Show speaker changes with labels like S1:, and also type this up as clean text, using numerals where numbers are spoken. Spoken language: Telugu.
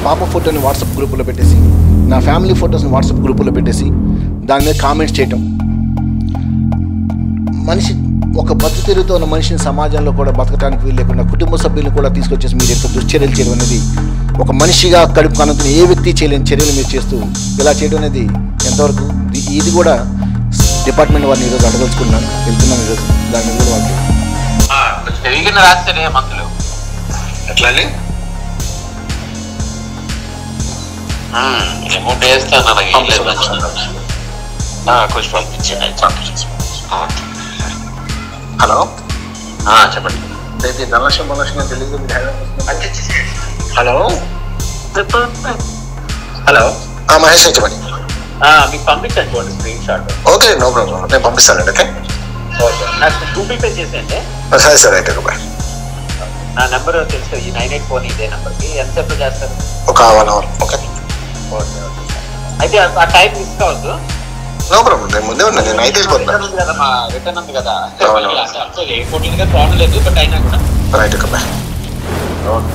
S1: పాప ఫోటోని వాట్సాప్ గ్రూపులో పెట్టేసి, నా ఫ్యామిలీ ఫొటోస్ని వాట్సాప్ గ్రూపులో పెట్టేసి దాని మీద కామెంట్స్ చేయటం. మనిషి ఒక బతుకుతెరువుతో ఉన్న మనిషిని సమాజంలో కూడా బతకడానికి వీలు లేకుండా కుటుంబ సభ్యులను కూడా తీసుకొచ్చేసి మీరు ఎంత దుశ్చర్యలు చేయడం అనేది, ఒక మనిషిగా కడుపు కనుతున్న ఏ వ్యక్తి చేయలేని చర్యలు మీరు చేస్తూ ఇలా చేయడం అనేది ఎంతవరకు? ఇది కూడా డిపార్ట్మెంట్ వారిని ఈరోజు అడగలుచుకున్నాను, వెళ్తున్నాను ఈరోజు దాని మీద వాళ్ళు
S2: రాస్తేనే మందులు ఎట్లా అమౌంట్ వేస్తాను కొంచెం పంపించండి.
S1: హలో
S2: చెప్పండి.
S1: అయితే ధనలక్ష్మి బలక్ష్మి తెలియదు. హలో
S2: హలో
S1: మహేష్ చెప్పండి.
S2: మీకు పంపించండి చూడండి screenshot.
S1: Okay, no problem, నేను పంపిస్తానండి. ఓకే,
S2: నాకు గూగుల్ పే చేసేయండి.
S1: సరే సరే, అయితే రూపాయి.
S2: నా నెంబర్ తెలుసు, ఈ 984 ఇదే నెంబర్కి. ఎంతసేపు చేస్తారు?
S1: ఒక 1 hour. Okay
S2: okay okay. అయితే ఆ టైం మిస్ కావద్దు.
S1: నో ప్రాబ్లం, నేను ముందే ఉన్నా, నేను అయితే వెళ్ళిపోతున్నాను
S2: కదా. మా రిటర్న్ ఉంది కదా, ఎయిర్పోర్ట్ ప్రాబ్లం లేదు, బట్ అయినా కూడా
S1: రైట్. Okay, bye.
S2: ఓకే.